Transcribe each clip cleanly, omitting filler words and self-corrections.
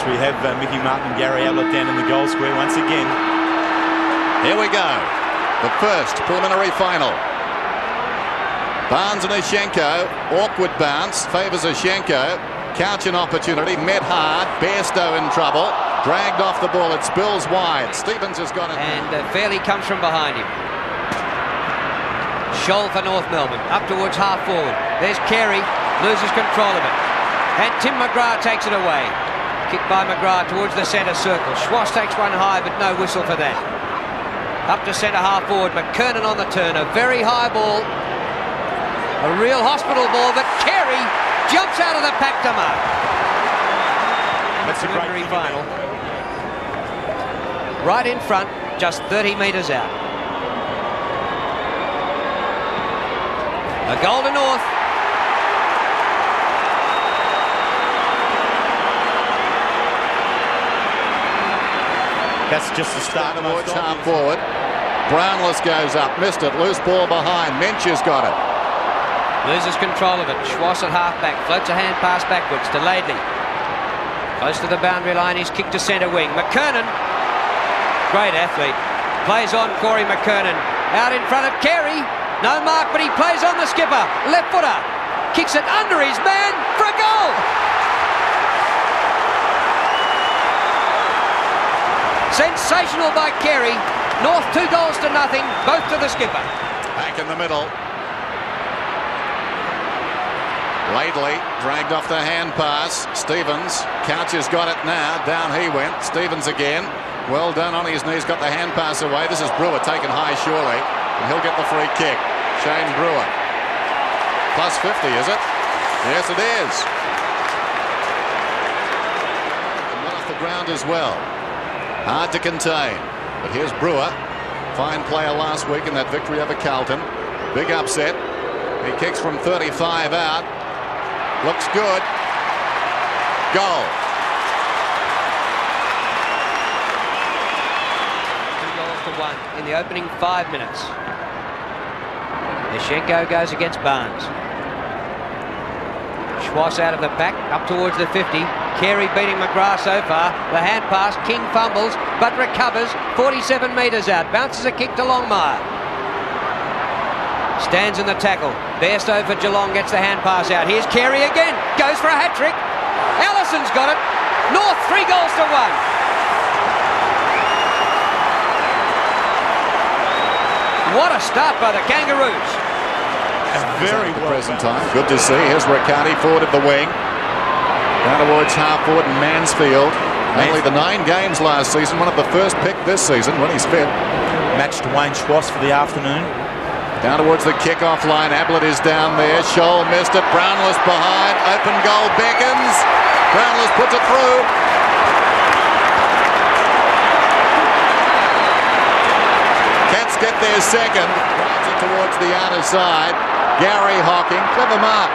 We have Mickey Martin and Gary Ablett down in the goal square once again. Here we go. The first preliminary final. Barnes and Ashenko. Awkward bounce. Favours Ashenko. Couch an opportunity. Met hard. Bairstow in trouble. Dragged off the ball. It spills wide. Stevens has got it. And Fairley comes from behind him. Scholl for North Melbourne. Up towards half forward. There's Carey. Loses control of it. And Tim McGrath takes it away. Kicked by McGrath towards the centre circle. Schwass takes one high, but no whistle for that. Up to centre half forward. McKernan on the turn. A very high ball. A real hospital ball, but Carey jumps out of the pack to mark. That's a great final. Right in front, just 30 metres out. A goal to North. That's just the start. Towards half forward. Brownless goes up, missed it. Loose ball behind. Mench has got it. Loses control of it. Schwass at half back. Floats a hand pass backwards to Laidley. Close to the boundary line. He's kicked to centre wing. McKernan. Great athlete. Plays on Corey McKernan. Out in front of Carey. No mark, but he plays on the skipper. Left footer. Kicks it under his man for a goal. Sensational by Carey. North 2 goals to nothing. Both to the skipper. Back in the middle. Laidley dragged off the hand pass. Stevens. Couch has got it now. Down he went. Stevens again. Well done on his knees. Got the hand pass away. This is Brewer taken high surely. And he'll get the free kick. Shane Brewer. Plus 50, is it? Yes, it is. And one off the ground as well. Hard to contain. But here's Brewer. Fine player last week in that victory over Carlton. Big upset. He kicks from 35 out. Looks good. Goal. 2 goals to 1 in the opening 5 minutes. Ashenko goes against Barnes. Schwass out of the pack, up towards the 50. Carey beating McGrath so far. The hand pass. King fumbles, but recovers. 47 metres out. Bounces a kick to Longmire. Stands in the tackle. Bairstow for Geelong gets the hand pass out. Here's Carey again. Goes for a hat-trick. Allison's got it. North 3 goals to 1. What a start by the Kangaroos. Very well present time. Good to see. Here's Riccardi forward at the wing. Down towards half forward and Mansfield. Only the 9 games last season. One of the first pick this season when he's fit. Matched Wayne Schwass for the afternoon. Down towards the kick-off line. Ablett is down there. Scholl missed it. Brownless behind. Open goal beckons. Brownless puts it through. Cats get their second. Drives it towards the outer side. Gary Hocking. Clever mark.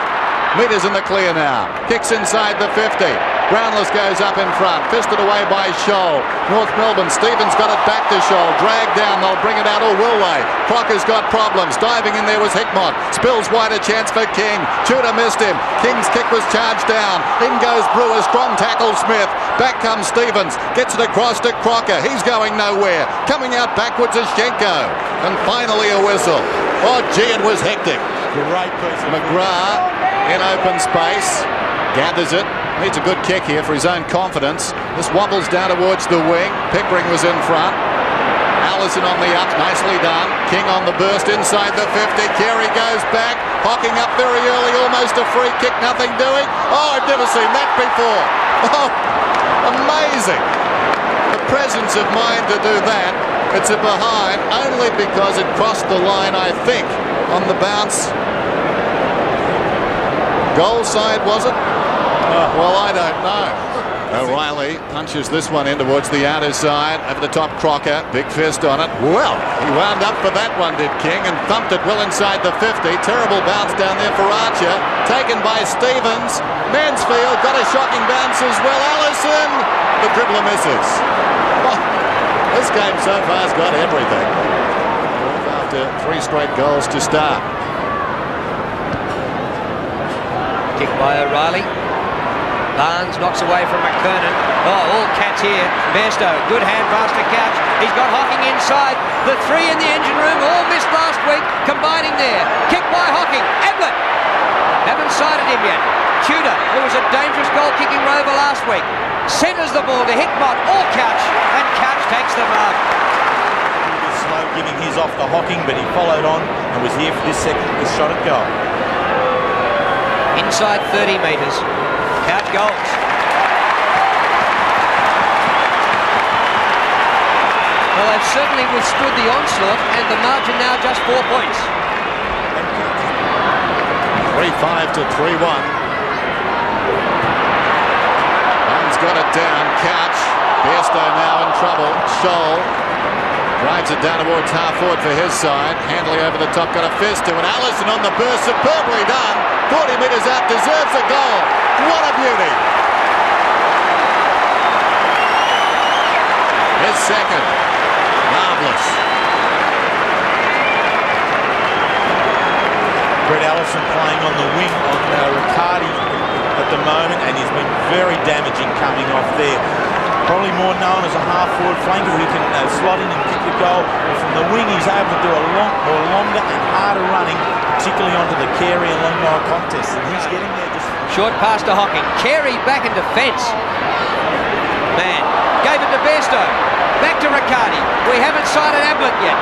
Meters in the clear now. Kicks inside the 50. Brownless goes up in front. Fisted away by Scholl. North Melbourne. Stevens got it back to Scholl. Dragged down. They'll bring it out. Or will they? Crocker's got problems. Diving in there was Hickmott. Spills wide, a chance for King. Tudor missed him. King's kick was charged down. In goes Brewer. Strong tackle Smith. Back comes Stevens. Gets it across to Crocker. He's going nowhere. Coming out backwards is Ashenko. And finally a whistle. Oh, gee, it was hectic. Great piece of McGrath in open space. Gathers it. Needs a good kick here for his own confidence. This wobbles down towards the wing. Pickering was in front. Allison on the up. Nicely done. King on the burst inside the 50. Carey goes back. Hocking up very early. Almost a free kick. Nothing doing. Oh, I've never seen that before. Oh, amazing. The presence of mind to do that. It's a behind only because it crossed the line, I think, on the bounce. Goal side, was it? Well, I don't know. O'Reilly punches this one in towards the outer side. Over the top, Crocker. Big fist on it. Well, he wound up for that one, did King, and thumped it well inside the 50. Terrible bounce down there for Archer. Taken by Stevens. Mansfield got a shocking bounce as well. Allison. The dribbler misses. Oh, this game so far has got everything. After 3 straight goals to start. Kick by O'Reilly. Barnes knocks away from McKernan. Oh, all Cats here. Bairstow, good hand pass to Couch. He's got Hocking inside. The three in the engine room, all missed last week, combining there. Kick by Hocking. Ablett. Haven't sighted him yet. Tudor, who was a dangerous goal-kicking rover last week, centres the ball to Hickmott or Couch, and Couch takes the mark. Slow giving his off the Hocking, but he followed on and was here for this shot at goal. Inside 30 metres. Couch goals. Well, they've certainly withstood the onslaught, and the margin now just 4 points. 3-5 to 3-1. One's got it down. Couch. Bairstow now in trouble. Scholl drives it down towards half forward for his side. Handley over the top, got a fist to it. Allison on the burst, superbly done. 40 metres out, deserves a goal. What a beauty. His second. Marvellous. Brett Allison playing on the wing on Riccardi at the moment, and he's been very damaging coming off there. Probably more known as a half-forward flanker who can slot in and kick the goal. But from the wing, he's able to do a more longer and harder running, particularly onto the Carey and Longmire contest. And he's getting there just... Short pass to Hocking. Carey back in defence. Man, gave it to Bairstow. Back to Riccardi. We haven't sighted Ablett yet.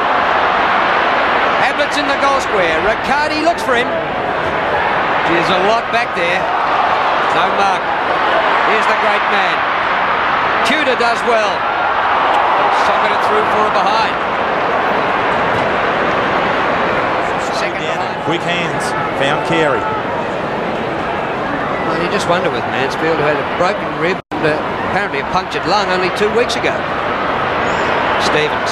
Ablett's in the goal square. Riccardi looks for him. There's a lot back there. No mark. Here's the great man. Tudor does well. Socket it through for a behind. Second behind. Quick hands. Found Carey. Well, you just wonder with Mansfield, who had a broken rib and apparently a punctured lung only 2 weeks ago. Stevens.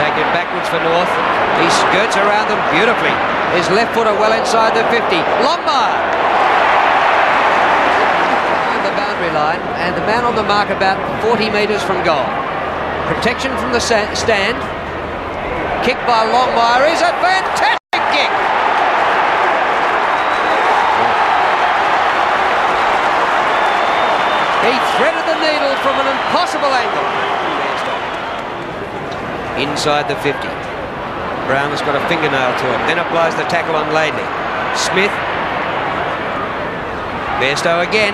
Take it backwards for North. He skirts around them beautifully. His left footer well inside the 50. Lombard. Line, and the man on the mark about 40 metres from goal. Protection from the stand. Kick by Longmire is a fantastic kick. He threaded the needle from an impossible angle. Inside the 50. Brown has got a fingernail to it, then applies the tackle on Laidley. Smith. Bairstow again.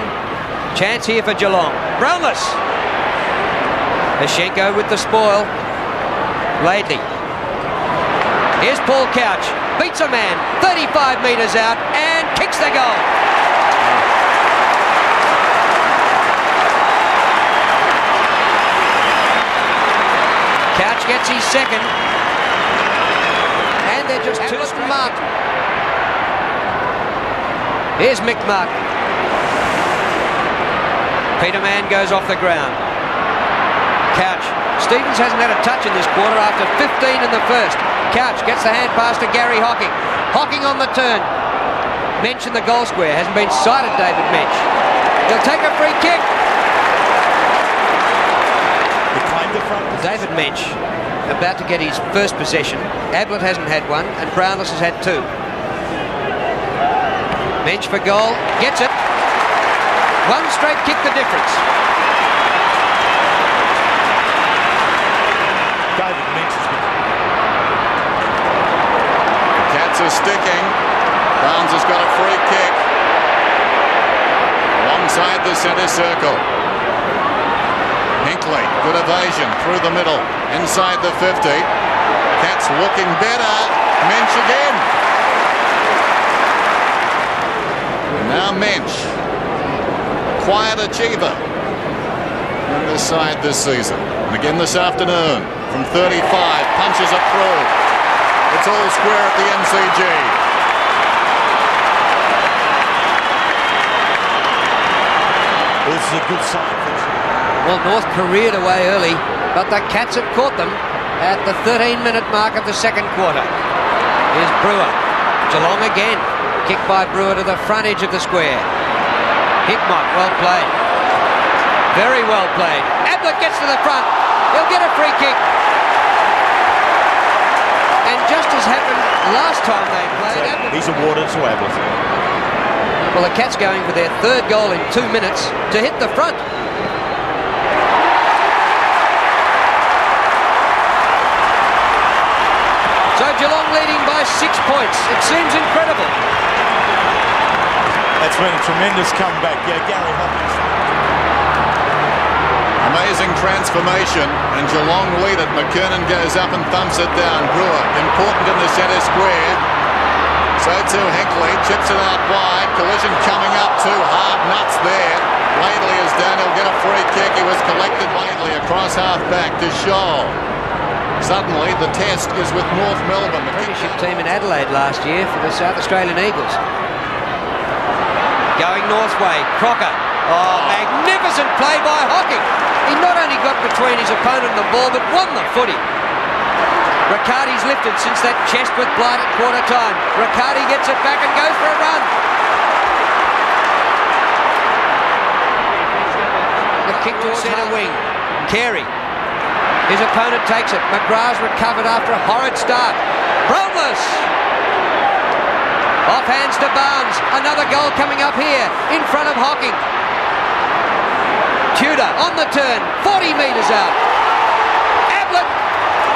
Chance here for Geelong. Brownless. Ashenko with the spoil. Laidley. Here's Paul Couch. Beats a man 35 metres out and kicks the goal. Couch gets his second. And they're just two from Martin. Here's Mick Martin. Peterman goes off the ground. Couch. Stevens hasn't had a touch in this quarter after 15 in the first. Couch gets the hand pass to Gary Hocking. Hocking on the turn. Mensch in the goal square. Hasn't been sighted, David Mensch. He'll take a free kick. David Mensch about to get his first possession. Ablett hasn't had one, and Brownless has had two. Mensch for goal. Gets it. One straight kick the difference. David Mensch has been... Cats are sticking. Barnes has got a free kick. Alongside the centre circle. Hinkley, good evasion through the middle. Inside the 50. Cats looking better. Mensch again. Now Mensch. Quiet achiever on this side this season. And again this afternoon from 35, punches it through. It's all square at the MCG. This is a good sign. Well, North careered away early, but the Cats have caught them at the 13-minute mark of the second quarter. Here's Brewer. Geelong again. Kick by Brewer to the front edge of the square. Hickmott, well played. Very well played. Ablett gets to the front. He'll get a free kick. And just as happened last time they played, he's awarded to Ablett. Well, the Cats going for their third goal in 2 minutes to hit the front. So Geelong leading by 6 points. It seems incredible. That's been a tremendous comeback. Yeah, Gary Hopkins. Amazing transformation, and Geelong lead it. McKernan goes up and thumps it down. Brewer, important in the centre square. So too Hinkley, chips it out wide. Collision coming up, too hard nuts there. Laidley is down, he'll get a free kick. He was collected lately across half back to Shaw. Suddenly the test is with North Melbourne. The Premiership team in Adelaide last year for the South Australian Eagles. Going North way, Crocker. Oh, magnificent play by Hocking. He not only got between his opponent and the ball, but won the footy. Riccardi's lifted since that chest with Blight at quarter time. Riccardi gets it back and goes for a run. The kick towards centre wing. Carey. His opponent takes it. McGrath's recovered after a horrid start. Brownless. Off hands to Barnes. Another goal coming up here in front of Hocking. Tudor on the turn. 40 metres out. Ablett.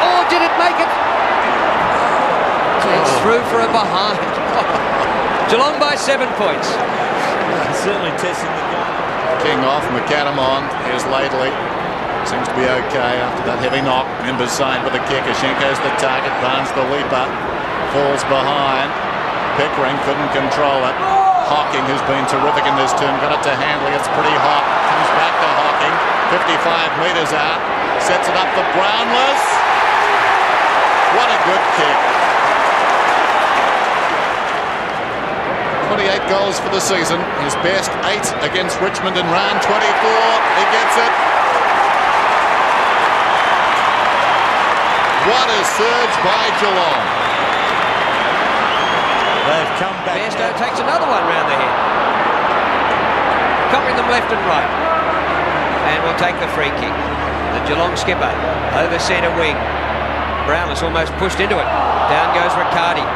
Oh, did it make it? It's through for a behind. Geelong by 7 points. Certainly testing the gun. King off, McAdam on. Here's Laidley. Seems to be okay after that heavy knock. Members side with the kick. Ashenko's the target. Barnes the leaper. Falls behind. Pickering couldn't control it. Hocking, who's been terrific in this term, got it to Handley. It's pretty hot. Comes back to Hocking. 55 metres out. Sets it up for Brownless. What a good kick. 28 goals for the season. His best 8 against Richmond in round 24. He gets it. What a surge by Geelong. They've come back. Bairstow takes another one round the head. Covering them left and right. And will take the free kick. The Geelong skipper over centre wing. Brownless almost pushed into it. Down goes Riccardi.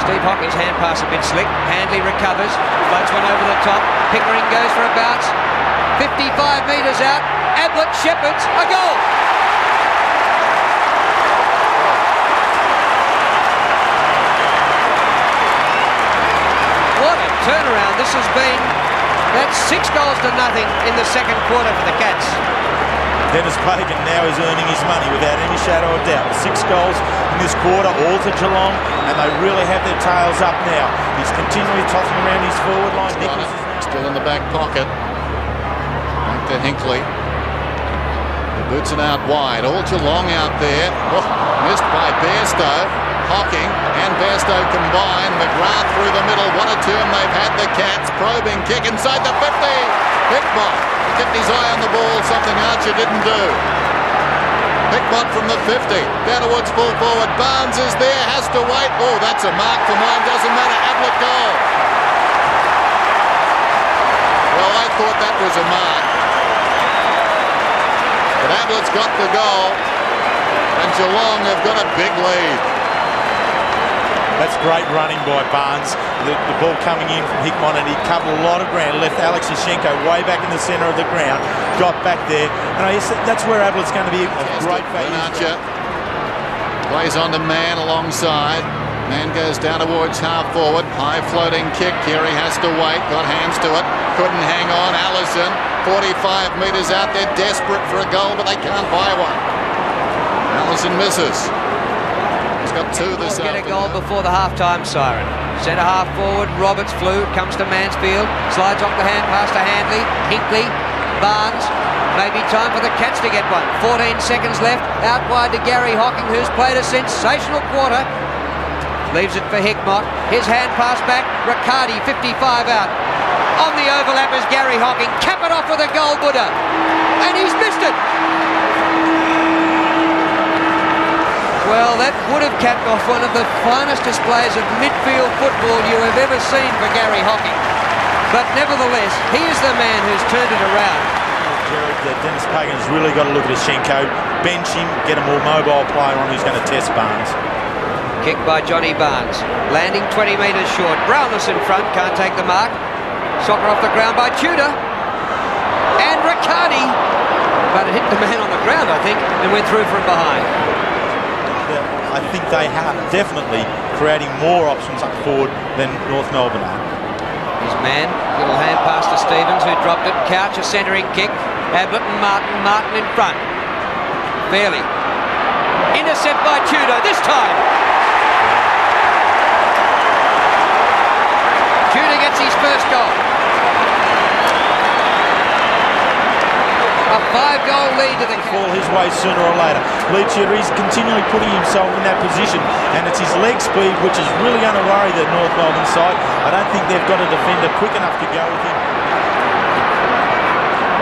Steve Hocking's hand pass a bit slick. Handley recovers. Floats one over the top. Pickering goes for a bounce. 55 metres out. Ablett shepherds a goal. What a turnaround this has been. That's 6 goals to nothing in the second quarter for the Cats. Dennis Pagan now is earning his money without any shadow of doubt. 6 goals in this quarter, all to Geelong, and they really have their tails up now. He's continually tossing around his forward line. Nicholas is still in the back pocket. Back to Hinkley. He boots it out wide. All Geelong out there. Oh, missed by Bairstow. Hocking and Bairstow combined. McGrath through the middle. What a term they've had, the Cats. Probing kick inside the 50. Hickmott kept his eye on the ball, something Archer didn't do. Hickmott from the 50. Down towards full forward. Barnes is there, has to wait. Oh, that's a mark for mine. Doesn't matter. Ablett goal. Well, I thought that was a mark. But Ablett's got the goal. And Geelong have got a big lead. That's great running by Barnes. The ball coming in from Hickmott, and he covered a lot of ground. Left Alex Ashenko way back in the centre of the ground. Got back there. And that's where Ablett's going to be a great value. Archer plays on to Mann alongside. Mann goes down towards half forward. High floating kick. Carey has to wait. Got hands to it. Couldn't hang on. Allison, 45 metres out there. Desperate for a goal, but they can't buy one. Allison misses. He's got 2 this afternoon. Get a goal before the half-time siren. Centre half forward, Roberts flew, comes to Mansfield, slides off the hand pass to Handley, Hinkley, Barnes. Maybe time for the Cats to get one. 14 seconds left, out wide to Gary Hocking, who's played a sensational quarter. Leaves it for Hickmott. His hand pass back, Riccardi, 55 out. On the overlap is Gary Hocking. Cap it off with a goal, Buddha. And he's missed it. Well, that would have capped off one of the finest displays of midfield football you have ever seen for Gary Hocking. But nevertheless, he is the man who's turned it around. Jared, Dennis Pagan's really got to look at Ashenko, bench him, get a more mobile player on who's going to test Barnes. Kick by Johnny Barnes, landing 20 metres short. Brownless in front, can't take the mark. Soccer off the ground by Tudor. And Riccardi. But it hit the man on the ground, I think, and went through from behind. I think they are definitely creating more options up forward than North Melbourne are. His man, little hand pass to Stevens, who dropped it. Couch, a centering kick. Ablett and Martin in front. Fairley. Intercept by Tudor, this time. Tudor gets his first goal. A 5-goal lead to the fall his way sooner or later. Leachard is continually putting himself in that position, and it's his leg speed which is really going to worry the North Melbourne side. I don't think they've got a defender quick enough to go with him.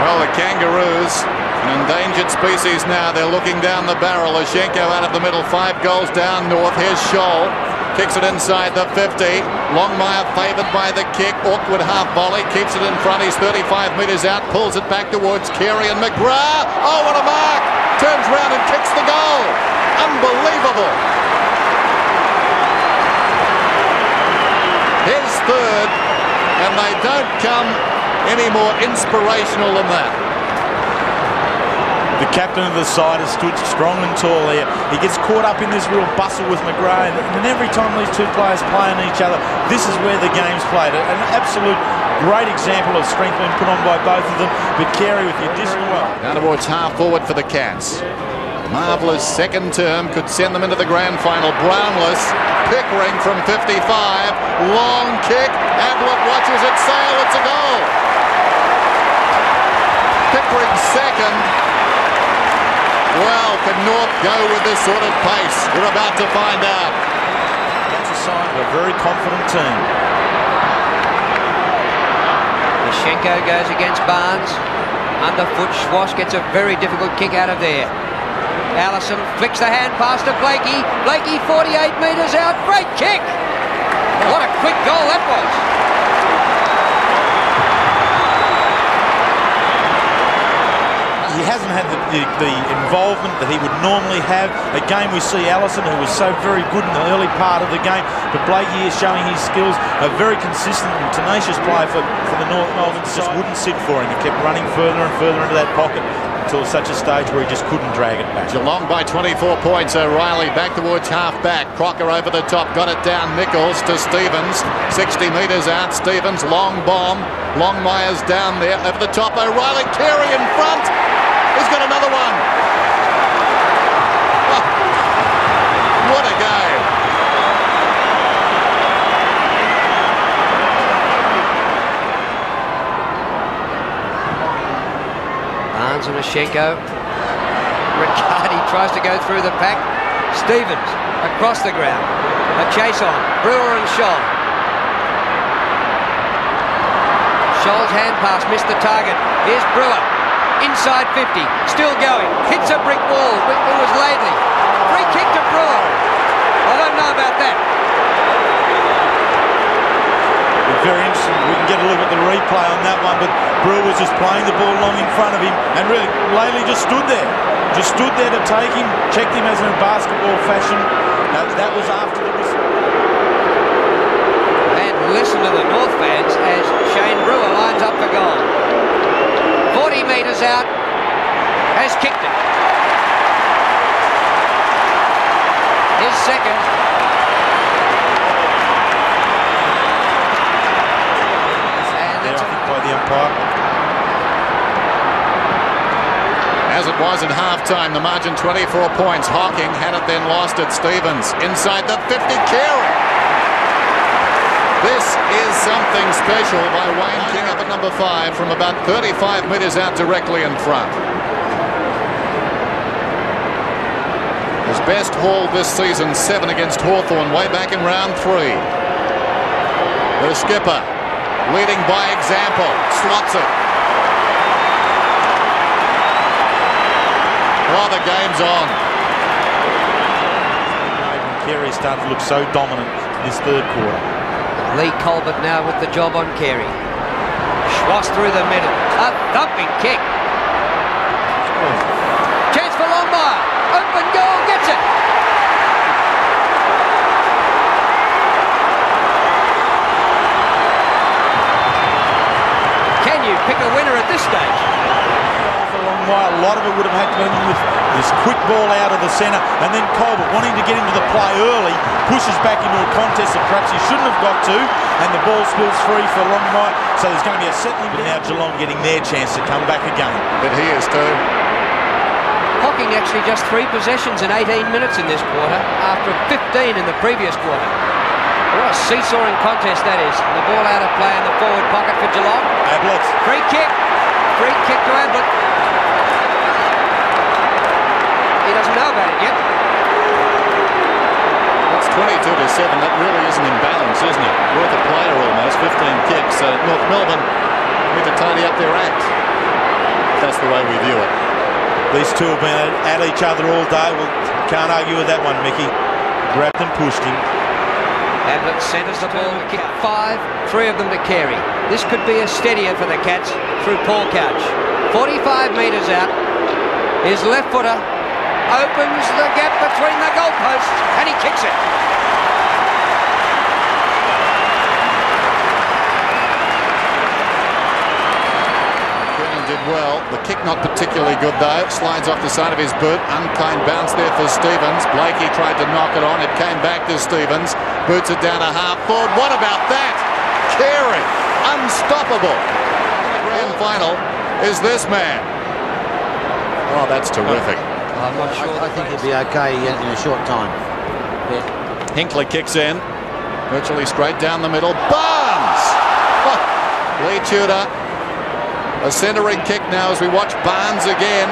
Well, the Kangaroos, an endangered species now. They're looking down the barrel. Lashenko out of the middle, 5 goals down north. Here's Scholl. Kicks it inside the 50. Longmire favoured by the kick. Awkward half volley. Keeps it in front. He's 35 metres out. Pulls it back towards Carey and McGrath. Oh, what a mark! Turns round and kicks the goal. Unbelievable. His third, and they don't come any more inspirational than that. The captain of the side has stood strong and tall here. He gets caught up in this real bustle with McGrath, and every time these two players play on each other, this is where the game's played. An absolute great example of strength being put on by both of them, but Carey with the additional well. Down towards half forward for the Cats. Marvellous second term, could send them into the grand final. Brownless, Pickering from 55, long kick, Ablett watches it sail, it's a goal. Pickering second. Well, can North go with this sort of pace? We're about to find out. That's a sign of a very confident team. Lashenko goes against Barnes. Underfoot, Schwass gets a very difficult kick out of there. Allison flicks the hand pass to Blakey. Blakey 48 metres out. Great kick. What a quick goal that was. He hasn't had the involvement that he would normally have. Again, we see Allison, who was so very good in the early part of the game, but Blakey is showing his skills. A very consistent and tenacious player for the North Melbourne side. Just wouldn't sit for him. He kept running further and further into that pocket until such a stage where he just couldn't drag it back. Geelong by 24 points. O'Reilly back towards half back. Crocker over the top. Got it down. Nichols to Stevens. 60 metres out. Stevens, long bomb. Longmire's down there. Over the top. O'Reilly. Carey in front. He's got another one. Oh, what a game. Barnes and Lashenko. Riccardi tries to go through the pack. Stevens across the ground. A chase on. Brewer and Scholl. Scholl's hand pass missed the target. Here's Brewer. Inside 50, still going, hits a brick wall. It was Laidley. Free kick to Brewer. I don't know about that. Very interesting. We can get a look at the replay on that one, but Brewer was just playing the ball long in front of him, and really, Laidley just stood there. Just stood there to take him, checked him as in basketball fashion. That was after the whistle. And listen to the North fans as Shane Brewer lines up for goal. 40 metres out, has kicked it. His second. And that's I think by the umpire. As it was at half-time, the margin 24 points. Hawking had it, then lost it. Stevens inside the 50. Carey. This is something special by Wayne King up at number 5 from about 35 metres out directly in front. His best haul this season, 7 against Hawthorn, way back in round 3. The skipper, leading by example, slots it. Oh, the game's on. Carey started to look so dominant in this third quarter. Lee Colbert now with the job on Carey. Schwass through the middle. A thumping kick. Chance for Longmire. Open goal. Gets it. A lot of it would have had to be with this quick ball out of the centre, and then Colbert wanting to get into the play early, pushes back into a contest that perhaps he shouldn't have got to, and the ball spills free for Longmire. So there's going to be a settling. But now Geelong getting their chance to come back again. But he is too. Hocking actually just 3 possessions in 18 minutes in this quarter, after 15 in the previous quarter. What a seesawing contest that is. And the ball out of play in the forward pocket for Geelong. Ablett. Free kick to Ablett. He doesn't know about it yet. It's 22-7. That really isn't in balance, isn't it? Worth a player almost. 15 kicks. North Melbourne need to tidy up their act. That's the way we view it. These two have been at each other all day. Well, can't argue with that one, Mickey. Grabbed and pushed him. Ablett centres the ball to kick 5, 3 of them to Carey. This could be a steadier for the Cats through Paul Couch. 45 metres out. His left footer opens the gap between the goalposts and he kicks it. Did well. The kick not particularly good though. Slides off the side of his boot. Unkind bounce there for Stevens. Blakey tried to knock it on. It came back to Stevens. Boots it down to half forward. What about that? Carey. Unstoppable. The grand final is this man. Oh, that's terrific. I'm not sure. I think he'll be okay in a short time. Yeah. Hinkley kicks in. Virtually straight down the middle. Barnes! Oh, Lee Tudor. A centering kick now as we watch Barnes again.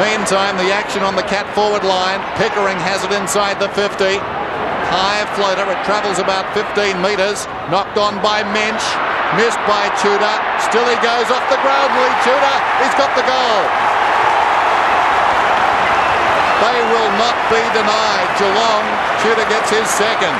Meantime, the action on the Cat forward line. Pickering has it inside the 50. High floater. It travels about 15 metres. Knocked on by Mensch. Missed by Tudor. Still he goes off the ground. Lee Tudor. He's got the goal. They will not be denied. Geelong. Tudor gets his second.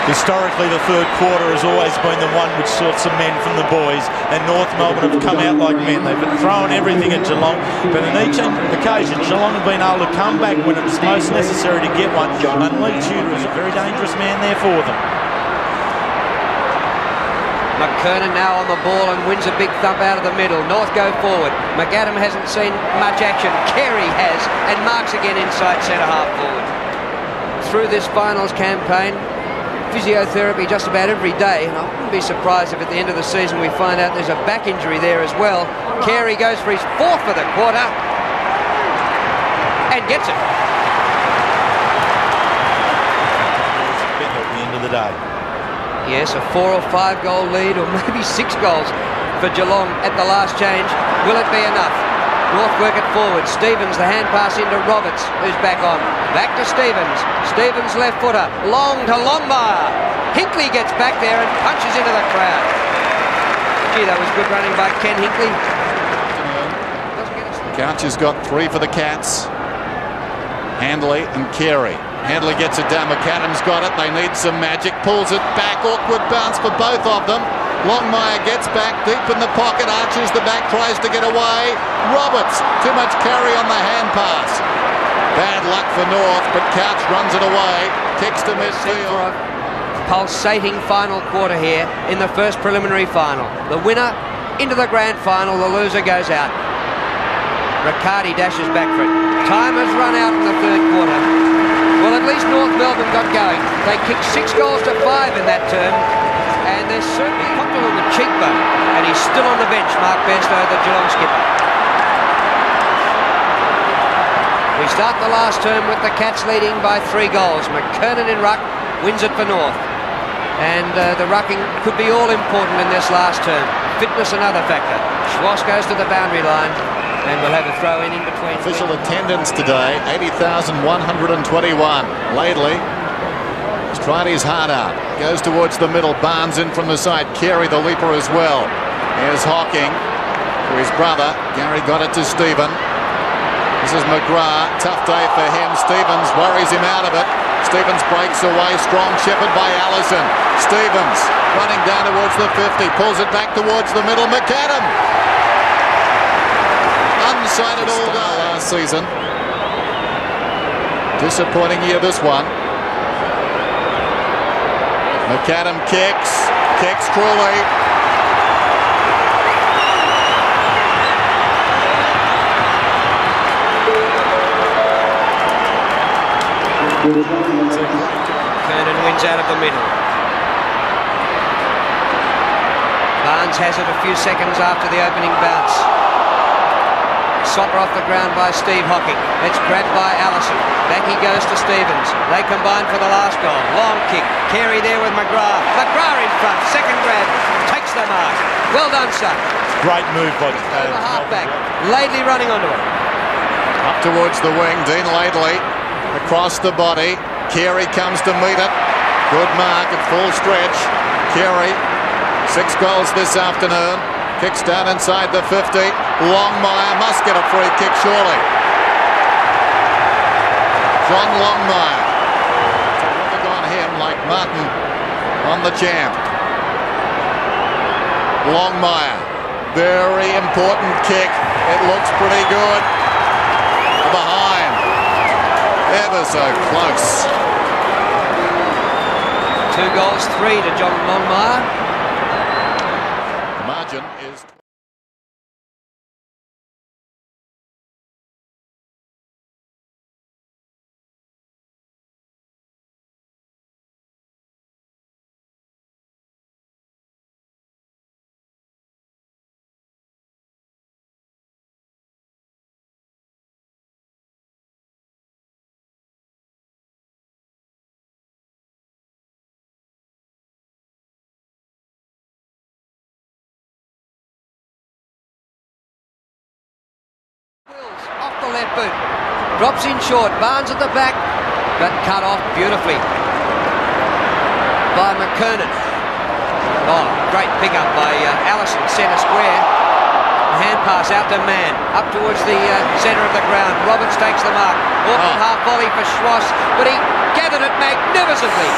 Historically, the third quarter has always been the one which sorts some men from the boys, and North Melbourne have come out like men. They've been throwing everything at Geelong, but on each occasion, Geelong have been able to come back when it's most necessary to get one, and Lee Tudor is a very dangerous man there for them. McKernan now on the ball and wins a big thump out of the middle. North go forward. McAdam hasn't seen much action. Carey has, and marks again inside centre half forward. Through this finals campaign, physiotherapy just about every day, and I wouldn't be surprised if at the end of the season we find out there's a back injury there as well. Carey goes for his 4th for the quarter and gets it. At the end of the day. Yes, a 4 or 5 goal lead, or maybe 6 goals for Geelong at the last change. Will it be enough? North work it forward. Stevens, the hand pass into Roberts, who's back on. Back to Stevens. Stevens left footer. Long to Longmire. Hinkley gets back there and punches into the crowd. Gee, that was good running by Ken Hinkley. Couch has got 3 for the Cats. Handley and Carey. Handley gets it down. McAdam's got it. They need some magic. Pulls it back. Awkward bounce for both of them. Longmire gets back deep in the pocket. Arches the back. Tries to get away. Roberts. Too much carry on the hand pass. Bad luck for North, but Couch runs it away. Kicks to midfield. Pulsating final quarter here in the first preliminary final. The winner into the grand final. The loser goes out. Riccardi dashes back for it. Time has run out in the third quarter. Well, at least North Melbourne got going. They kicked 6 goals to 5 in that term, and they're certainly popped on the cheekbone. And he's still on the bench, Mark Bairstow, the Geelong skipper. We start the last term with the Cats leading by 3 goals. McKernan in ruck wins it for North. And the rucking could be all important in this last term. Fitness another factor. Schwass goes to the boundary line. And we'll have a throw in between. Official attendance today, 80,121. Laidley has tried his heart out. Goes towards the middle. Barnes in from the side. Carey the leaper as well. Here's Hocking to his brother. Gary got it to Stephen. This is McGrath. Tough day for him. Stevens worries him out of it. Stevens breaks away. Strong shepherd by Allison. Stevens running down towards the 50. Pulls it back towards the middle. McAdam. Unsighted all day last season. Disappointing year this one. McAdam kicks cruelly. Kernan wins out of the middle. Barnes has it a few seconds after the opening bounce. Soccer off the ground by Steve Hocking. It's grabbed by Allison. Back he goes to Stevens. They combine for the last goal. Long kick. Carey there with McGrath. McGrath in front. Second grab. Takes the mark. Well done, son. Great move by the halfback. Laidley running onto it. Up towards the wing. Dean Laidley across the body. Carey comes to meet it. Good mark at full stretch. Carey, 6 goals this afternoon. Kicks down inside the 50. Longmire must get a free kick, surely. John Longmire. Would have gone him like Martin on the champ. Longmire. Very important kick. It looks pretty good. Behind. Ever so close. 2 goals, 3 to John Longmire. The margin is... Off the left boot. Drops in short. Barnes at the back. But cut off beautifully by McKernan. Oh, great pick-up by Allison. Centre square. Hand pass out to Mann. Up towards the centre of the ground. Roberts takes the mark. Awkward half volley for Schwass. But he gathered it magnificently.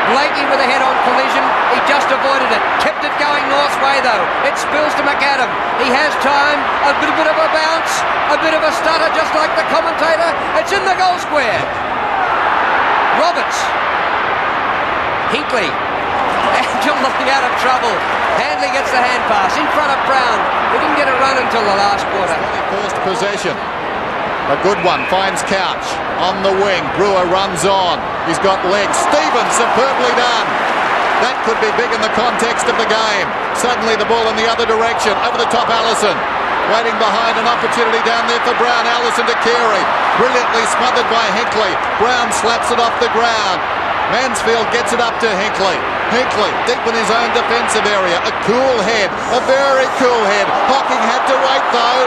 Blakey with a head-on collision. He just avoided it. Kept it going North's way, though. It spills to McAdam. He has time. A bit of a bounce. A bit of a stutter, just like the commentator. It's in the goal square. Roberts. Hinkley. And Geelong out of trouble. Handley gets the hand pass in front of Brown. He didn't get a run until the last quarter. First possession. A good one, finds Couch on the wing. Brewer runs on. He's got legs. Stevens, superbly done. That could be big in the context of the game. Suddenly the ball in the other direction. Over the top, Allison. Waiting behind, an opportunity down there for Brown. Allison to Carey. Brilliantly smothered by Hinkley. Brown slaps it off the ground. Mansfield gets it up to Hinkley. Hinkley deep in his own defensive area. A cool head. A very cool head. Hocking had to wait though.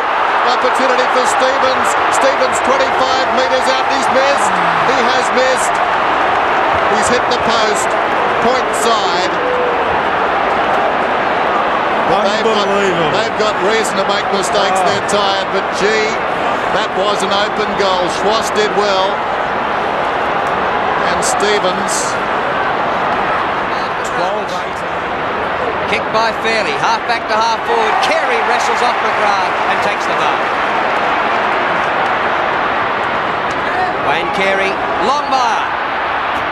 Opportunity for Stevens. Stevens 25 metres out. He's missed. He has missed. He's hit the post. Point side. They've got reason to make mistakes. They're tired. But gee, that was an open goal. Schwass did well. And Stevens. 12-8. Kick by Fairley. Half back to half forward. Carey wrestles off McGrath and takes the mark. Wayne Carey. Longmire.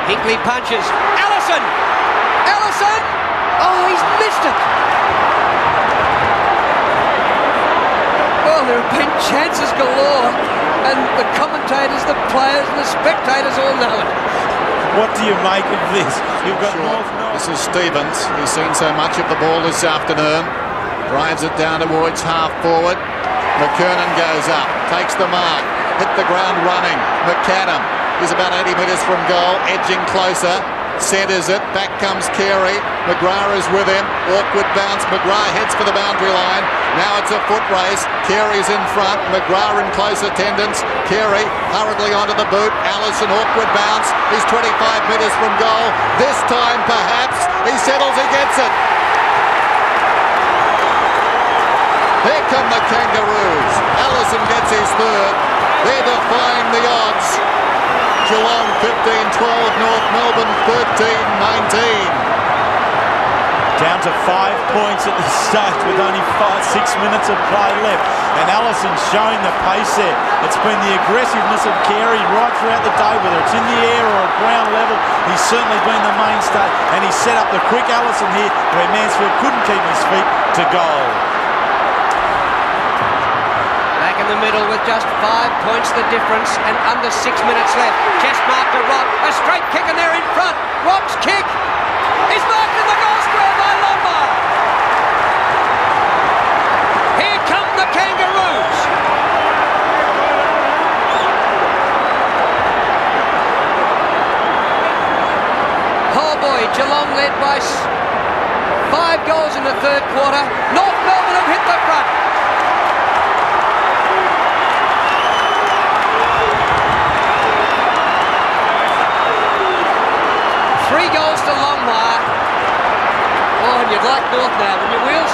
Hinkley punches. Allison! Allison! Oh, he's missed it! Well, there have been chances galore, and the commentators, the players, and the spectators all know it. What do you make of this? You've got North. This is Stevens. He's seen so much of the ball this afternoon. Drives it down towards half forward. McKernan goes up, takes the mark, hit the ground running. McAdam is about 80 metres from goal, edging closer. Centres it, back comes Carey. McGrath is with him. Awkward bounce. McGrath heads for the boundary line. Now it's a foot race. Carey's in front. McGrath in close attendance. Carey hurriedly onto the boot. Allison, awkward bounce. He's 25 metres from goal. This time, perhaps, he settles, he gets it. Here come the Kangaroos. Allison gets his third. They're defying the odds. Geelong 15-12, North Melbourne 13-19. Down to 5 points at the stage with only 6 minutes of play left. And Allison showing the pace there. It's been the aggressiveness of Carey right throughout the day, whether it's in the air or at ground level. He's certainly been the mainstay. And he set up the quick Allison here where Mansfield couldn't keep his feet to goal. Back in down the middle with just 5 points the difference and under 6 minutes left. Chest mark to Rock. A straight kick and they're in front. Rock's kick is marked in the goal square by Lombard. Here come the Kangaroos. Oh boy, Geelong led by 5 goals in the third quarter. North Melbourne have hit the front. Three goals to Longmire. Oh, and you'd like North now, wouldn't you, Wheels?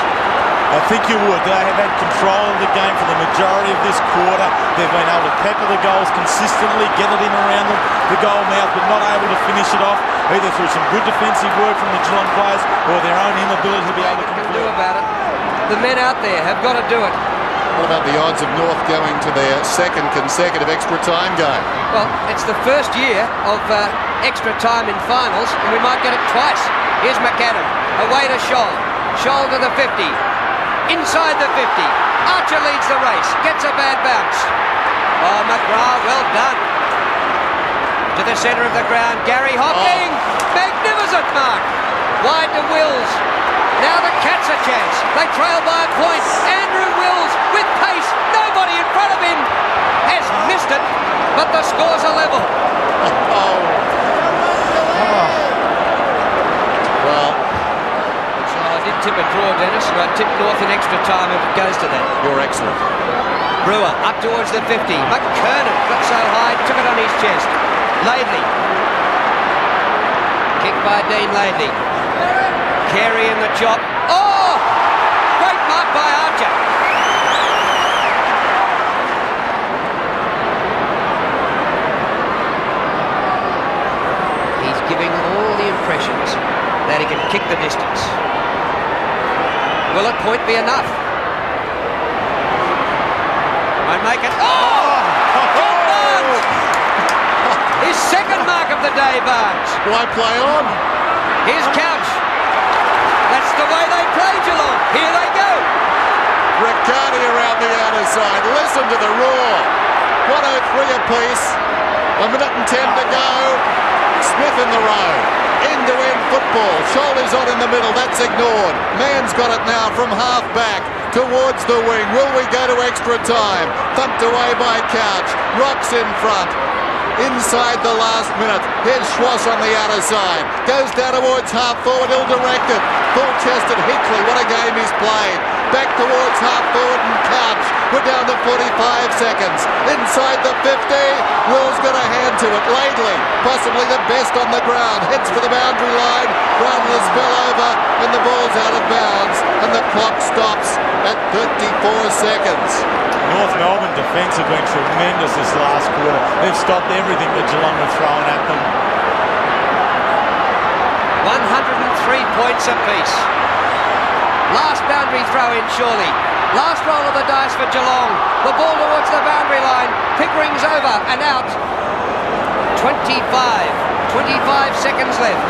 I think you would. They have had control of the game for the majority of this quarter. They've been able to pepper the goals consistently, get it in around the goal mouth, but not able to finish it off, either through some good defensive work from the Geelong players or their own inability to be able to do about it. The men out there have got to do it. What about the odds of North going to their second consecutive extra time game? Well, it's the first year of extra time in finals, and we might get it twice. Here's McAdam, away to Scholl. Scholl to the 50. Inside the 50. Archer leads the race. Gets a bad bounce. Oh, McGrath, well done. To the centre of the ground, Gary Hocking. Magnificent mark. Wide to Wills. Now the Cats a chance. They trail by a point. Andrew Wills with pace. Nobody in front of him has missed it, but the scores are level. Well, I did tip a draw, Dennis, and I tipped North in extra time if it goes to that. you're excellent. Brewer up towards the 50. McKernan got so high, took it on his chest. Laidley. Kick by Dean Laidley. Carey in the chop. Oh! Great mark by Archer. He's giving all the impressions that he can kick the distance. Will a point be enough? Won't make it. Oh! John Barnes! His second mark of the day, Barnes. Why play on? Here's Couch. That's the way they play, Geelong. Here they go. Riccardi around the outer side. Listen to the roar. 103 apiece. A minute and 10 to go. Smith in the row. End-to-end football. Shoulders on in the middle. That's ignored. Mann's got it now from half back towards the wing. Will we go to extra time? Thumped away by Couch. Rocks in front. Inside the last minute. Here's Schwass on the outer side. Goes down towards half forward. Ill-directed. Full-chested Hickley. What a game he's played. Back towards half forward and Couch. We're down to 45 seconds. Inside the 50. Will's got a hand to it. Laidley, possibly the best on the ground. Heads for the boundary line. Brownless fell over and the ball's out of bounds. And the clock stops at 34 seconds. North Melbourne defence have been tremendous this last quarter. They've stopped everything that Geelong were throwing at them. 103 points apiece. Last boundary throw in, surely. Last roll of the dice for Geelong. The ball towards the boundary line. Pickering's over and out. 25 seconds left.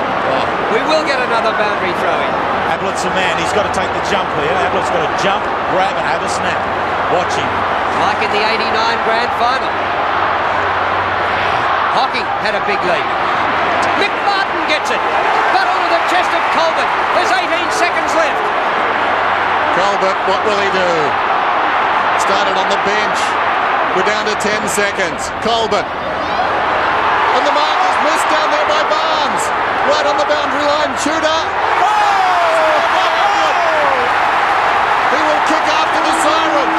We will get another boundary throw in. Ablett's a man. He's got to take the jump here. Ablett's got to jump, grab and have a snap. Watch him. Like in the 89 grand final. Hocking had a big lead. Mick Martin gets it. But onto the chest of Colbert. There's 18 seconds left. Colbert, what will he do? Started on the bench. We're down to 10 seconds. Colbert. And the mark is missed down there by Barnes. Right on the boundary line. Tudor. He will kick after the siren.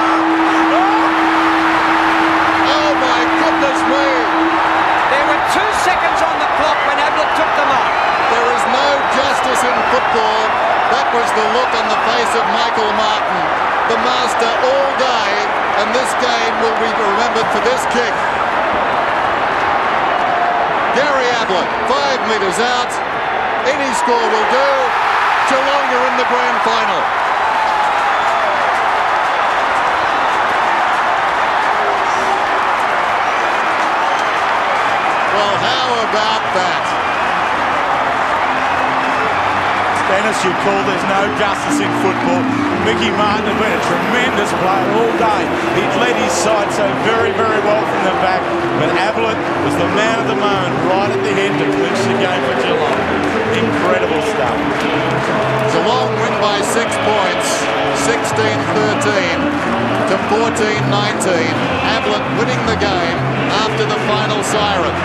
Oh my goodness me. There were 2 seconds on the clock when Ablett took the mark. There is no justice in football. That was the look on the face of Michael Martin, the master all day, and this game will be remembered for this kick. Gary Ablett, 5 metres out. Any score will do. Geelong are in the grand final. Well, how about that? Dennis, you call there's no justice in football. Mickey Martin has been a tremendous player all day. He'd led his side so very, very well from the back, but Ablett was the man of the moment right at the end to clinch the game for Geelong. Incredible stuff. Geelong win by 6 points, 16-13 to 14-19. Ablett winning the game after the final siren.